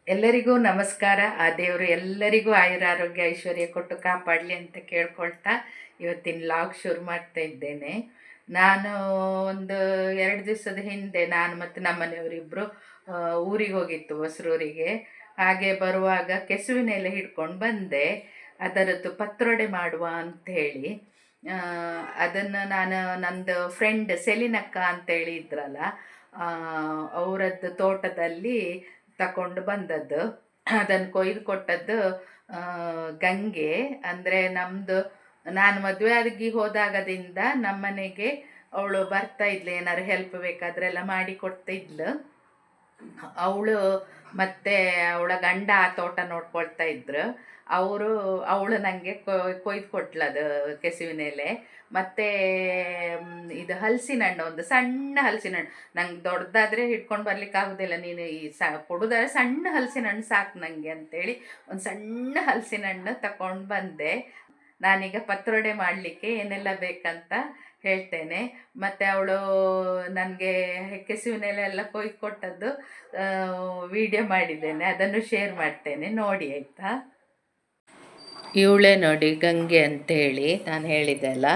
ಎಲ್ಲರಿಗೂ ನಮಸ್ಕಾರ. ಆ ದೇವರು ಎಲ್ಲರಿಗೂ ಆಯುರಾರೋಗ್ಯ ಐಶ್ವರ್ಯ ಕೊಟ್ಟು ಕಾಪಾಡಲಿ ಅಂತ ಕೇಳ್ಕೊಳ್ತಾ ಇವತ್ತಿನ ಲಾಗ್ ಶುರು ಮಾಡ್ತಾ ಇದ್ದೇನೆ. ನಾನು ಒಂದು 2 ದಿವಸದ ಹಿಂದೆ ನಾನು ಮತ್ತು ನಮ್ಮನೆಯವರಿಬ್ಬರು ಊರಿಗೆ ಹೋಗಿತ್ತು, ಹೊಸರೂರಿಗೆ. ಹಾಗೆ ಬರುವಾಗ ಕೆಸುವಿನ ಎಲೆ ಹಿಡ್ಕೊಂಡು ಬಂದೆ. ಅದರದ್ದು ಪತ್ರೊಡೆ ಮಾಡುವ ಅಂಥೇಳಿ ಅದನ್ನು ನಾನು ನಂದು ಫ್ರೆಂಡ್ ಸೆಲಿನಕ್ಕ ಅಂತೇಳಿ ಇದ್ರಲ್ಲ, ಅವರದ್ದು ತೋಟದಲ್ಲಿ ತಗೊಂಡು ಬಂದದ್ದು. ಅದನ್ನು ಕೊಯ್ದು ಕೊಟ್ಟದ್ದು ಗಂಗೆ. ಅಂದರೆ ನಮ್ಮದು ನಾನು ಮದುವೆ ಆಗಿ ಹೋದಾಗದಿಂದ ನಮ್ಮನೆಗೆ ಅವಳು ಬರ್ತಾ ಇದ್ಲು, ಏನಾದ್ರು ಹೆಲ್ಪ್ ಬೇಕಾದ್ರೆಲ್ಲ ಮಾಡಿ ಕೊಡ್ತಾ ಇದ್ಲು ಅವಳು. ಮತ್ತು ಅವಳ ಗಂಡ ಆ ತೋಟ ನೋಡ್ಕೊಳ್ತಾ ಇದ್ರು. ಅವಳು ನನಗೆ ಕೊಯ್ದು ಕೊಟ್ಲದು ಕೆಸುವಿನ ಎಲೆ. ಮತ್ತು ಇದು ಹಲಸಿನ ಹಣ್ಣು, ಒಂದು ಸಣ್ಣ ಹಲಸಿನ ಹಣ್ಣು. ನಂಗೆ ದೊಡ್ಡದಾದರೆ ಹಿಡ್ಕೊಂಡು ಬರ್ಲಿಕ್ಕೆ ಆಗೋದಿಲ್ಲ, ನೀನು ಈ ಕೊಡೋದಾದ್ರೆ ಸಣ್ಣ ಹಲಸಿನ ಹಣ್ಣು ಸಾಕು ನನಗೆ ಅಂತೇಳಿ ಒಂದು ಸಣ್ಣ ಹಲಸಿನ ಹಣ್ಣು ತಗೊಂಡು ಬಂದೆ. ನಾನೀಗ ಪತ್ರೊಡೆ ಮಾಡಲಿಕ್ಕೆ ಏನೆಲ್ಲ ಬೇಕಂತ ಹೇಳ್ತೇನೆ. ಮತ್ತು ಅವಳು ನನಗೆ ಕೆಸುವಿನ ಎಲೆ ಎಲ್ಲ ಕೊಯ್ದು ಕೊಟ್ಟದ್ದು ವಿಡಿಯೋ ಮಾಡಿದ್ದೇನೆ, ಅದನ್ನು ಶೇರ್ ಮಾಡ್ತೇನೆ, ನೋಡಿ ಆಯಿತಾ. ಇವಳೇ ನೋಡಿ ಗಂಗೆ ಅಂತೇಳಿ ನಾನು ಹೇಳಿದೆ ಅಲ್ಲ.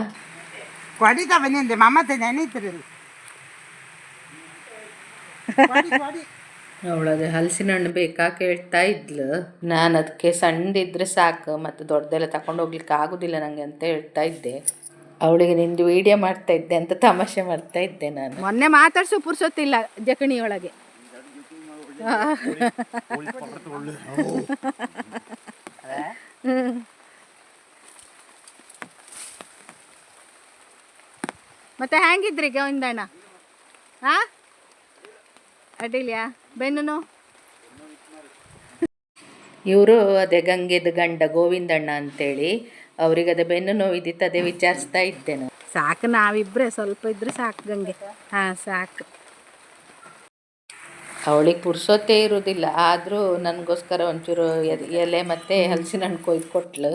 ಅವಳದು ಹಲಸಿನ ಹಣ್ಣು ಬೇಕಾ ಕೇಳ್ತಾ ಇದ್ಲು. ನಾನು ಅದಕ್ಕೆ ಸಣ್ಣದಿದ್ರೆ ಸಾಕು, ಮತ್ತು ದೊಡ್ಡದೆಲ್ಲ ತಗೊಂಡು ಹೋಗ್ಲಿಕ್ಕೆ ಆಗೋದಿಲ್ಲ ನನಗೆ ಅಂತ ಹೇಳ್ತಾ ಇದ್ದೆ. ಅವಳಿಗೆ ನಿಂದು ವಿಡಿಯೋ ಮಾಡ್ತಾ ಇದ್ದೆ ಅಂತ ತಮಾಷೆ ಮಾಡ್ತಾ ಇದ್ದೆ ನಾನು. ಮೊನ್ನೆ ಮಾತಾಡ್ಸೋ ಪುರ್ಸೊತ್ತಿಲ್ಲ ಜಕಣಿಯೊಳಗೆ. ಮತ್ತೆ ಹೆಂಗಿದ್ರಿ ಗೋವಿಂದಣ್ಣ? ಹಾಂ, ಅಡ್ಡಿಲ್ಯಾ ಬೆನ್ನು? ಇವರು ಅದೇ ಗಂಗೆದು ಗಂಡ ಗೋವಿಂದಣ್ಣ ಅಂತೇಳಿ, ಅವ್ರಿಗೆ ಅದೇ ಬೆನ್ನು ನೋವಿದ್ದಿತ್ತು, ಅದೇ ವಿಚಾರಿಸ್ತಾ ಇದ್ದೆ ನಾನು. ಸಾಕು, ನಾವಿಬ್ಬರೇ ಸ್ವಲ್ಪ ಇದ್ರೆ ಸಾಕು ಗಂಗೆ. ಹಾಂ ಸಾಕು. ಅವಳಿಗೆ ಪುರ್ಸೊತ್ತೇ ಇರೋದಿಲ್ಲ, ಆದರೂ ನನಗೋಸ್ಕರ ಒಂಚೂರು ಎಲೆ ಮತ್ತು ಹಲಸಿನ ಹಣ್ಣು ಕೊಯ್ದು ಕೊಟ್ಲು.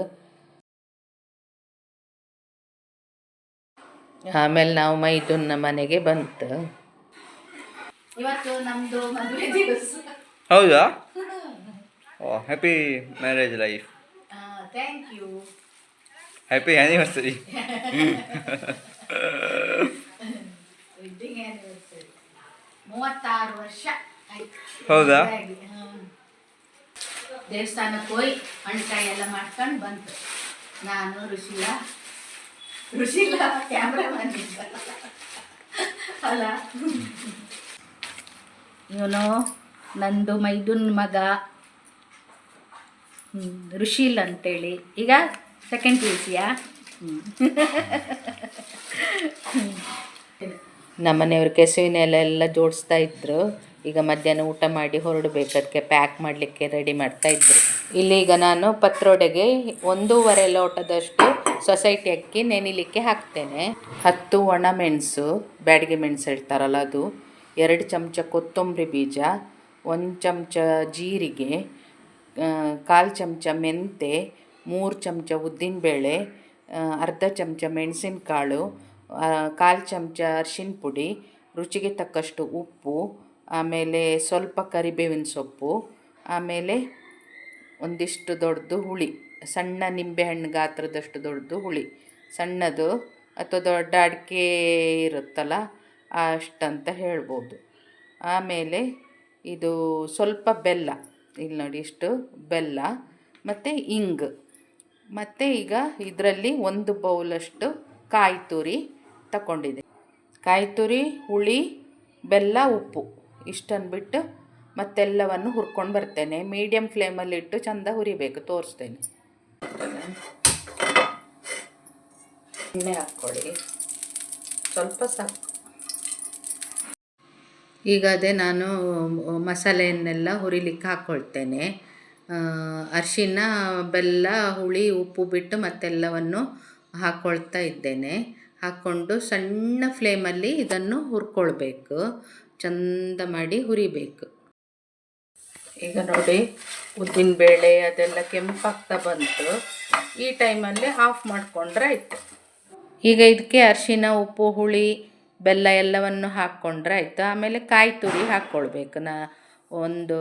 ಆಮೇಲೆ ನಾವು ಮೈದುನ ಮನೆಗೆ ಬಂತು. ಇವತ್ತು ನಮ್ಮದು ಮದುವೆ ದಿವಸ. ಹೌದಾ? ಓ, happy marriage life. Thank you. Happy anniversary. Wedding anniversary 36 ವರ್ಷ ಆಯ್ತು. ಹೌದಾ? ದೇವಸ್ಥಾನಕ್ಕೆ ಹೋಗಿ ಹಣ್ಕಾಯಿ ಎಲ್ಲ ಮಾಡ್ಕೊಂಡು ಬಂತು. ನಾನು ಋಷಿಲಾ ಕ್ಯಾಮ್ರಾಮನ್ ಅಲ್ಲ. ಇವನು ನಂದು ಮೈದುನ್ ಮಗ ಋಷಿಲ್ ಅಂತೇಳಿ, ಈಗ ಸೆಕೆಂಡ್ PUC. ನಮ್ಮನೆಯವ್ರು ಕೆಸುವಿನ ಎಲೆಲ್ಲ ಜೋಡಿಸ್ತಾ ಇದ್ರು. ಈಗ ಮಧ್ಯಾಹ್ನ ಊಟ ಮಾಡಿ ಹೊರಡಬೇಕು, ಅದಕ್ಕೆ ಪ್ಯಾಕ್ ಮಾಡಲಿಕ್ಕೆ ರೆಡಿ ಮಾಡ್ತಾಯಿದ್ರು. ಇಲ್ಲೀಗ ನಾನು ಪತ್ರೊಡೆಗೆ 1.5 ಲೋಟದಷ್ಟು ಸೊಸೈಟಿ ಅಕ್ಕಿ ನೆನಿಲಿಕ್ಕೆ ಹಾಕ್ತೇನೆ. 10 ಒಣಮೆಣಸು, ಬ್ಯಾಡಿಗೆ ಮೆಣಸು ಹೇಳ್ತಾರಲ್ಲ ಅದು, 2 ಚಮಚ ಕೊತ್ತಂಬರಿ ಬೀಜ, 1 ಚಮಚ ಜೀರಿಗೆ, 1/4 ಚಮಚ ಮೆಂತೆ, 3 ಚಮಚ ಉದ್ದಿನಬೇಳೆ, ಅರ್ಧ ಚಮಚ ಮೆಣಸಿನಕಾಳು, 1/4 ಚಮಚ ಅರಿಶಿನ ಪುಡಿ, ರುಚಿಗೆ ತಕ್ಕಷ್ಟು ಉಪ್ಪು, ಆಮೇಲೆ ಸ್ವಲ್ಪ ಕರಿಬೇವಿನ ಸೊಪ್ಪು, ಆಮೇಲೆ ಒಂದಿಷ್ಟು ದೊಡ್ಡದು ಹುಳಿ, ಸಣ್ಣ ನಿಂಬೆಹಣ್ಣು ಗಾತ್ರದಷ್ಟು ದೊಡ್ಡದು ಹುಳಿ, ಸಣ್ಣದು ಅಥವಾ ದೊಡ್ಡ ಅಡಿಕೆ ಇರುತ್ತಲ್ಲ ಅಷ್ಟಂತ ಹೇಳ್ಬೋದು. ಆಮೇಲೆ ಇದು ಸ್ವಲ್ಪ ಬೆಲ್ಲ, ಇಲ್ಲಿ ನೋಡಿ ಇಷ್ಟು ಬೆಲ್ಲ, ಮತ್ತು ಇಂಗು. ಮತ್ತು ಈಗ ಇದರಲ್ಲಿ 1 ಬೌಲಷ್ಟು ಕಾಯಿ ತುರಿ ತಗೊಂಡಿದೆ. ಕಾಯಿ ತುರಿ, ಹುಳಿ, ಬೆಲ್ಲ, ಉಪ್ಪು ಇಷ್ಟನ್ನು ಬಿಟ್ಟು ಮತ್ತೆಲ್ಲವನ್ನು ಹುರ್ಕೊಂಡು ಬರ್ತೇನೆ. ಮೀಡಿಯಮ್ ಫ್ಲೇಮಲ್ಲಿಟ್ಟು ಚೆಂದ ಹುರಿಬೇಕು, ತೋರಿಸ್ತೇನೆ. ಎಣ್ಣೆ ಹಾಕ್ಕೊಳ್ಳಿ, ಸ್ವಲ್ಪ ಸಾಕು. ಈಗ ಅದೇ ನಾನು ಮಸಾಲೆಯನ್ನೆಲ್ಲ ಹುರಿಲಿಕ್ಕೆ ಹಾಕ್ಕೊಳ್ತೇನೆ. ಅರಿಶಿನ, ಬೆಲ್ಲ, ಹುಳಿ, ಉಪ್ಪು ಬಿಟ್ಟು ಮತ್ತೆಲ್ಲವನ್ನು ಹಾಕ್ಕೊಳ್ತಾ ಇದ್ದೇನೆ. ಹಾಕ್ಕೊಂಡು ಸಣ್ಣ ಫ್ಲೇಮಲ್ಲಿ ಇದನ್ನು ಹುರ್ಕೊಳ್ಬೇಕು, ಚಂದ ಮಾಡಿ ಹುರಿಬೇಕು. ಈಗ ನೋಡಿ ಉದ್ದಿನಬೇಳೆ ಅದೆಲ್ಲ ಕೆಂಪಾಗ್ತಾ ಬಂತು. ಈ ಟೈಮಲ್ಲಿ ಆಫ್ ಮಾಡಿಕೊಂಡ್ರೆ ಆಯಿತು. ಈಗ ಇದಕ್ಕೆ ಅರಿಶಿನ, ಉಪ್ಪು, ಹುಳಿ, ಬೆಲ್ಲ ಎಲ್ಲವನ್ನು ಹಾಕ್ಕೊಂಡ್ರೆ ಆಯಿತು. ಆಮೇಲೆ ಕಾಯಿ ತುರಿ ಹಾಕ್ಕೊಳ್ಬೇಕು. ಒಂದು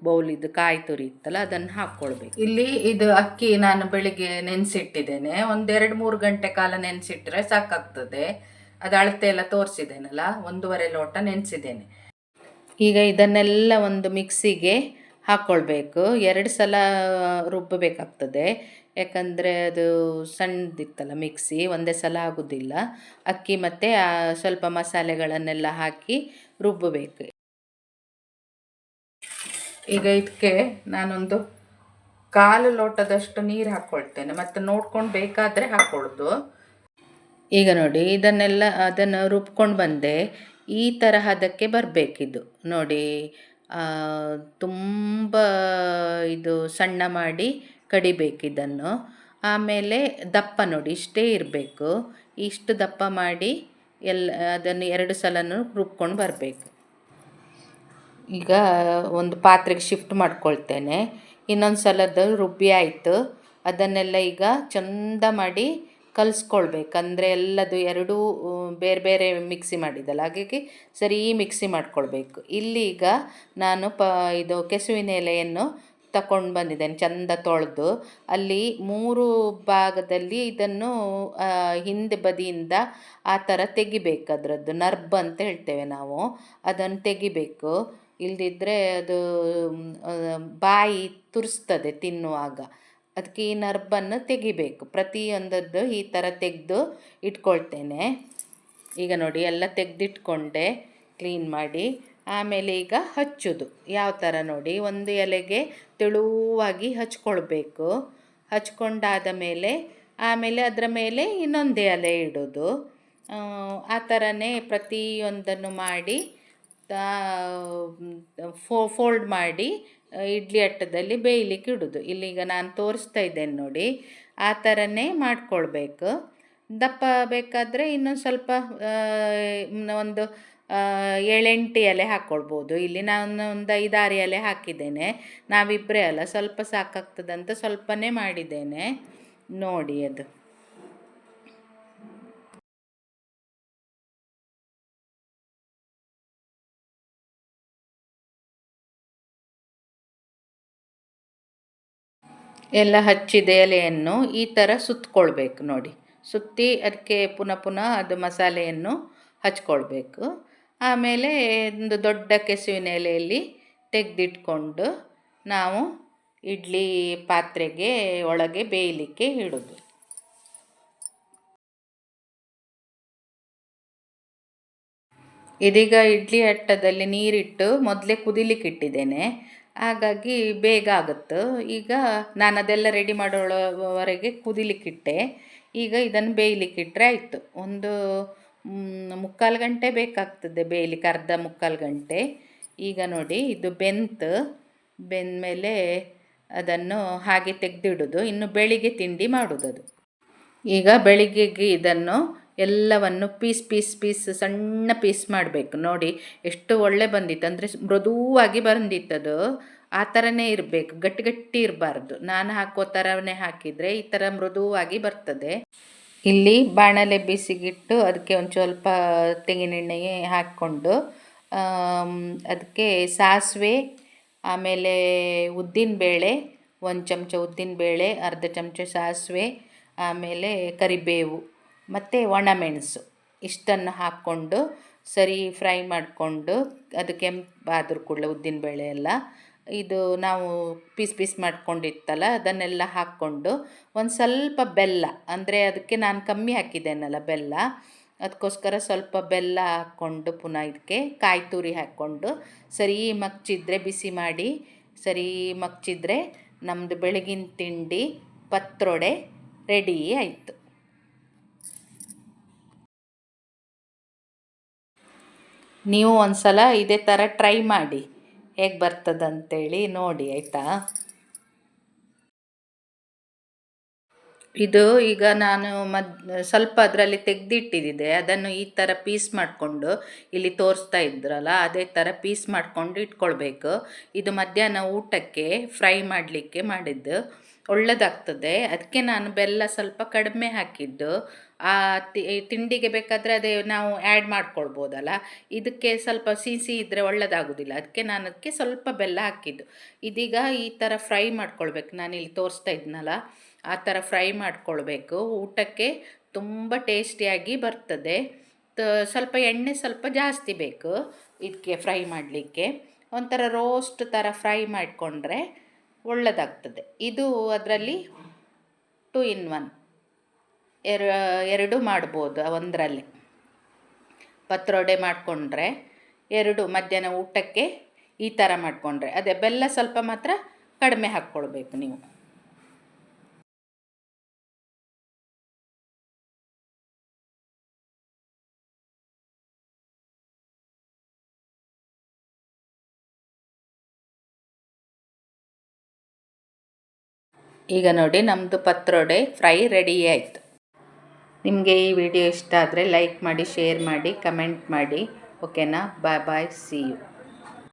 ಬೌಲಿದ್ದು ಕಾಯಿ ತುರಿ ಇತ್ತಲ್ಲ ಅದನ್ನು ಹಾಕ್ಕೊಳ್ಬೇಕು. ಇಲ್ಲಿ ಇದು ಅಕ್ಕಿ ನಾನು ಬೆಳಿಗ್ಗೆ ನೆನೆಸಿಟ್ಟಿದ್ದೇನೆ, ಒಂದು 2-3 ಗಂಟೆ ಕಾಲ ನೆನೆಸಿಟ್ರೆ ಸಾಕಾಗ್ತದೆ. ಅದು ಅಳತೆ ಎಲ್ಲ ತೋರಿಸಿದ್ದೇನಲ್ಲ, 1.5 ಲೋಟ ನೆನೆಸಿದ್ದೇನೆ. ಈಗ ಇದನ್ನೆಲ್ಲ ಒಂದು ಮಿಕ್ಸಿಗೆ ಹಾಕ್ಕೊಳ್ಬೇಕು. 2 ಸಲ ರುಬ್ಬಬೇಕಾಗ್ತದೆ, ಯಾಕಂದರೆ ಅದು ಸಣ್ಣದಿತ್ತಲ್ಲ ಮಿಕ್ಸಿ, ಒಂದೇ ಸಲ ಆಗೋದಿಲ್ಲ. ಅಕ್ಕಿ ಮತ್ತು ಸ್ವಲ್ಪ ಮಸಾಲೆಗಳನ್ನೆಲ್ಲ ಹಾಕಿ ರುಬ್ಬಬೇಕು. ಈಗ ಇದಕ್ಕೆ ನಾನೊಂದು 1/4 ಲೋಟದಷ್ಟು ನೀರು ಹಾಕ್ಕೊಳ್ತೇನೆ, ಮತ್ತು ನೋಡ್ಕೊಂಡು ಬೇಕಾದರೆ ಹಾಕ್ಕೊಳ್ಳೋದು. ಈಗ ನೋಡಿ ಅದನ್ನು ರುಬ್ಕೊಂಡು ಬಂದೆ. ಈ ಥರ ಹದಕ್ಕೆ ಬರಬೇಕಿದು ನೋಡಿ. ತುಂಬ ಇದು ಸಣ್ಣ ಮಾಡಿ ಕಡಿಬೇಕಿದನ್ನು. ಆಮೇಲೆ ದಪ್ಪ ನೋಡಿ ಇಷ್ಟೇ ಇರಬೇಕು. ಇಷ್ಟು ದಪ್ಪ ಮಾಡಿ ಅದನ್ನು 2 ಸಲನೂ ರುಬ್ಕೊಂಡು ಬರಬೇಕು. ಈಗ ಒಂದು ಪಾತ್ರೆಗೆ ಶಿಫ್ಟ್ ಮಾಡ್ಕೊಳ್ತೇನೆ. ಇನ್ನೊಂದು ಸಲದ್ದು ರುಬ್ಬಿ ಆಯಿತು. ಅದನ್ನೆಲ್ಲ ಈಗ ಚಂದ ಮಾಡಿ ಕಲಿಸ್ಕೊಳ್ಬೇಕು. ಅಂದರೆ ಎಲ್ಲದು ಎರಡೂ ಬೇರೆ ಬೇರೆ ಮಿಕ್ಸಿ ಮಾಡಿದ್ದಲ್ಲ, ಹಾಗಾಗಿ ಸರಿ ಮಿಕ್ಸಿ ಮಾಡ್ಕೊಳ್ಬೇಕು. ಇಲ್ಲಿ ಈಗ ನಾನು ಇದು ಕೆಸುವಿನ ಎಲೆಯನ್ನು ತಗೊಂಡು ಬಂದಿದ್ದೇನೆ, ಚಂದ ತೊಳೆದು. ಅಲ್ಲಿ 3 ಭಾಗದಲ್ಲಿ ಇದನ್ನು ಹಿಂದೆ ಬದಿಯಿಂದ ಆ ಥರ ತೆಗಿಬೇಕು. ಅದರದ್ದು ನರ್ಬ್ ಅಂತ ಹೇಳ್ತೇವೆ ನಾವು, ಅದನ್ನು ತೆಗಿಬೇಕು. ಇಲ್ಲದಿದ್ದರೆ ಅದು ಬಾಯಿ ತುರಿಸ್ತದೆ ತಿನ್ನುವಾಗ. ಅದಕ್ಕೆ ಈ ನರ್ಬನ್ನು ತೆಗಿಬೇಕು. ಪ್ರತಿಯೊಂದದ್ದು ಈ ಥರ ತೆಗೆದು ಇಟ್ಕೊಳ್ತೇನೆ. ಈಗ ನೋಡಿ ಎಲ್ಲ ತೆಗೆದಿಟ್ಕೊಂಡೆ ಕ್ಲೀನ್ ಮಾಡಿ. ಆಮೇಲೆ ಈಗ ಹಚ್ಚೋದು ಯಾವ ಥರ ನೋಡಿ, ಒಂದು ಎಲೆಗೆ ತೆಳುವಾಗಿ ಹಚ್ಕೊಳ್ಬೇಕು. ಹಚ್ಕೊಂಡಾದ ಮೇಲೆ ಆಮೇಲೆ ಅದರ ಮೇಲೆ ಇನ್ನೊಂದು ಎಲೆ ಇಡೋದು. ಆ ಥರನೇ ಪ್ರತಿಯೊಂದನ್ನು ಮಾಡಿ ಫೋಲ್ಡ್ ಮಾಡಿ ಇಡ್ಲಿ ಅಟ್ಟದಲ್ಲಿ ಬೇಯಲಿಕ್ಕೆ ಇಡೋದು. ಇಲ್ಲೀಗ ನಾನು ತೋರಿಸ್ತಾ ಇದ್ದೇನೆ ನೋಡಿ, ಆ ಥರನೇ ಮಾಡ್ಕೊಳ್ಬೇಕು. ದಪ್ಪ ಬೇಕಾದರೆ ಇನ್ನೊಂದು ಸ್ವಲ್ಪ ಒಂದು 7-8 ಎಲೆ ಹಾಕ್ಕೊಳ್ಬೋದು. ಇಲ್ಲಿ ನಾನು ಒಂದು 5-6 ಎಲೆ ಹಾಕಿದ್ದೇನೆ, ನಾವಿಬ್ಬರೇ ಅಲ್ಲ, ಸ್ವಲ್ಪ ಸಾಕಾಗ್ತದಂತ ಸ್ವಲ್ಪನೇ ಮಾಡಿದ್ದೇನೆ ನೋಡಿ. ಅದು ಎಲ್ಲ ಹಚ್ಚಿದ ಎಲೆಯನ್ನು ಈ ಥರ ಸುತ್ತಕೊಳ್ಬೇಕು ನೋಡಿ. ಸುತ್ತಿ ಅದಕ್ಕೆ ಪುನಃ ಅದು ಮಸಾಲೆಯನ್ನು ಹಚ್ಕೊಳ್ಬೇಕು. ಆಮೇಲೆ ಒಂದು ದೊಡ್ಡ ಕೆಸುವಿನ ಎಲೆಯಲ್ಲಿ ತೆಗೆದಿಟ್ಕೊಂಡು ನಾವು ಇಡ್ಲಿ ಪಾತ್ರೆಗೆ ಒಳಗೆ ಬೇಯಲಿಕ್ಕೆ ಇಡೋದು. ಇದೀಗ ಇಡ್ಲಿ ಅಟ್ಟದಲ್ಲಿ ನೀರಿಟ್ಟು ಮೊದಲೇ ಕುದಿಲಿಕ್ಕೆ ಇಟ್ಟಿದ್ದೇನೆ, ಹಾಗಾಗಿ ಬೇಗ ಆಗುತ್ತೆ. ಈಗ ನಾನು ಅದೆಲ್ಲ ರೆಡಿ ಮಾಡೋವರೆಗೆ ಕುದಿಲಿಕ್ಕಿಟ್ಟೆ. ಈಗ ಇದನ್ನು ಬೇಯಲಿಕ್ಕಿಟ್ರೆ ಆಯಿತು. ಒಂದು 3/4 ಗಂಟೆ ಬೇಕಾಗ್ತದೆ ಬೇಯಲಿಕ್ಕೆ, ಮುಕ್ಕಾಲು ಗಂಟೆ. ಈಗ ನೋಡಿ ಇದು ಬೆಂದಮೇಲೆ ಅದನ್ನು ಹಾಗೆ ತೆಗೆದಿಡೋದು. ಇನ್ನು ಬೆಳಿಗ್ಗೆ ತಿಂಡಿ ಮಾಡೋದು ಅದು. ಈಗ ಬೆಳಿಗ್ಗೆಗೆ ಇದನ್ನು ಎಲ್ಲವನ್ನು ಪೀಸ್ ಸಣ್ಣ ಪೀಸ್ ಮಾಡಬೇಕು ನೋಡಿ. ಎಷ್ಟು ಒಳ್ಳೆ ಬಂದಿತ್ತು ಅಂದರೆ ಮೃದುವಾಗಿ ಬಂದಿತ್ತದು. ಆ ಥರನೇ ಇರಬೇಕು, ಗಟ್ಟಿ ಇರಬಾರ್ದು. ನಾನು ಹಾಕೋ ಥರನೇ ಹಾಕಿದರೆ ಈ ಥರ ಮೃದುವಾಗಿ ಬರ್ತದೆ. ಇಲ್ಲಿ ಬಾಣಲೆ ಬಿಸಿಗಿಟ್ಟು ಅದಕ್ಕೆ ಒಂದು ಸ್ವಲ್ಪ ತೆಂಗಿನೆಣ್ಣೆ ಹಾಕ್ಕೊಂಡು ಅದಕ್ಕೆ ಸಾಸಿವೆ, ಆಮೇಲೆ ಉದ್ದಿನಬೇಳೆ, 1 ಚಮಚ ಉದ್ದಿನಬೇಳೆ, ಅರ್ಧ ಚಮಚ ಸಾಸಿವೆ, ಆಮೇಲೆ ಕರಿಬೇವು ಮತ್ತು ಒಣಮೆಣಸು ಇಷ್ಟನ್ನು ಹಾಕ್ಕೊಂಡು ಸರಿ ಫ್ರೈ ಮಾಡಿಕೊಂಡು, ಅದು ಕೆಂಪಾದ್ರೂ ಕೂಡಲೇ ಉದ್ದಿನಬೇಳೆ ಎಲ್ಲ ಇದು ನಾವು ಪೀಸ್ ಮಾಡ್ಕೊಂಡಿತ್ತಲ್ಲ ಅದನ್ನೆಲ್ಲ ಹಾಕ್ಕೊಂಡು ಒಂದು ಸ್ವಲ್ಪ ಬೆಲ್ಲ, ಅಂದರೆ ಅದಕ್ಕೆ ನಾನು ಕಮ್ಮಿ ಹಾಕಿದ್ದೇನಲ್ಲ ಬೆಲ್ಲ, ಅದಕ್ಕೋಸ್ಕರ ಸ್ವಲ್ಪ ಬೆಲ್ಲ ಹಾಕ್ಕೊಂಡು ಪುನಃ ಇದಕ್ಕೆ ಕಾಯಿ ತುರಿ ಹಾಕ್ಕೊಂಡು ಸರಿ ಮಗ್ಚಿದ್ರೆ, ಬಿಸಿ ಮಾಡಿ ಸರಿ ಮಗ್ಚಿದ್ರೆ ನಮ್ಮದು ಬೆಳಗಿನ ತಿಂಡಿ ಪತ್ರೊಡೆ ರೆಡಿ ಆಯಿತು. ನೀವು ಒಂದು ಸಲ ಇದೇ ಥರ ಟ್ರೈ ಮಾಡಿ, ಹೇಗೆ ಬರ್ತದಂತೇಳಿ ನೋಡಿ ಆಯಿತಾ. ಇದು ಈಗ ನಾನು ಸ್ವಲ್ಪ ಅದರಲ್ಲಿ ತೆಗೆದಿಟ್ಟಿದ್ದೆ, ಅದನ್ನು ಈ ಥರ ಪೀಸ್ ಮಾಡಿಕೊಂಡು ಇಲ್ಲಿ ತೋರಿಸ್ತಾ ಇದ್ರಲ್ಲ ಅದೇ ಥರ ಪೀಸ್ ಮಾಡಿಕೊಂಡು ಇಟ್ಕೊಳ್ಬೇಕು. ಇದು ಮಧ್ಯಾಹ್ನ ಊಟಕ್ಕೆ ಫ್ರೈ ಮಾಡಲಿಕ್ಕೆ ಮಾಡಿದ್ದು, ಒಳ್ಳೆಯದಾಗ್ತದೆ. ಅದಕ್ಕೆ ನಾನು ಬೆಲ್ಲ ಸ್ವಲ್ಪ ಕಡಿಮೆ ಹಾಕಿದ್ದು. ಆ ತಿಂಡಿಗೆ ಬೇಕಾದರೆ ಅದೇ ನಾವು ಆ್ಯಡ್ ಮಾಡ್ಕೊಳ್ಬೋದಲ್ಲ. ಇದಕ್ಕೆ ಸ್ವಲ್ಪ ಸಿಹಿ ಇದ್ದರೆ ಒಳ್ಳೆಯದಾಗೋದಿಲ್ಲ, ಅದಕ್ಕೆ ನಾನು ಅದಕ್ಕೆ ಸ್ವಲ್ಪ ಬೆಲ್ಲ ಹಾಕಿದ್ದು. ಇದೀಗ ಈ ಥರ ಫ್ರೈ ಮಾಡ್ಕೊಳ್ಬೇಕು, ನಾನಿಲ್ಲಿ ತೋರಿಸ್ತಾ ಇದ್ನಲ್ಲ ಆ ಥರ ಫ್ರೈ ಮಾಡ್ಕೊಳ್ಬೇಕು. ಊಟಕ್ಕೆ ತುಂಬ ಟೇಸ್ಟಿಯಾಗಿ ಬರ್ತದೆ. ಸ್ವಲ್ಪ ಎಣ್ಣೆ ಸ್ವಲ್ಪ ಜಾಸ್ತಿ ಬೇಕು ಇದಕ್ಕೆ ಫ್ರೈ ಮಾಡಲಿಕ್ಕೆ. ಒಂಥರ ರೋಸ್ಟ್ ಥರ ಫ್ರೈ ಮಾಡಿಕೊಂಡ್ರೆ ಒಳ್ಳೆಯದಾಗ್ತದೆ. ಇದು ಅದರಲ್ಲಿ 2 in 1 ಎರಡು ಮಾಡ್ಬೋದು ಒಂದರಲ್ಲಿ. ಪತ್ರೊಡೆ ಮಾಡಿಕೊಂಡ್ರೆ ಎರಡು ಮಧ್ಯಾಹ್ನ ಊಟಕ್ಕೆ ಈ ಥರ ಮಾಡಿಕೊಂಡ್ರೆ. ಅದೇ ಬೆಲ್ಲ ಸ್ವಲ್ಪ ಮಾತ್ರ ಕಡಿಮೆ ಹಾಕ್ಕೊಳ್ಬೇಕು ನೀವು. ಈಗ ನೋಡಿ ನಮ್ಮದು ಪತ್ರೊಡೆ ಫ್ರೈ ರೆಡಿ ಆಯಿತು. ನಿಮಗೆ ಈ ವಿಡಿಯೋ ಇಷ್ಟ ಆದರೆ ಲೈಕ್ ಮಾಡಿ, ಶೇರ್ ಮಾಡಿ, ಕಮೆಂಟ್ ಮಾಡಿ. ಓಕೆನಾ? ಬಾಯ್ ಬಾಯ್, ಸಿ ಯು.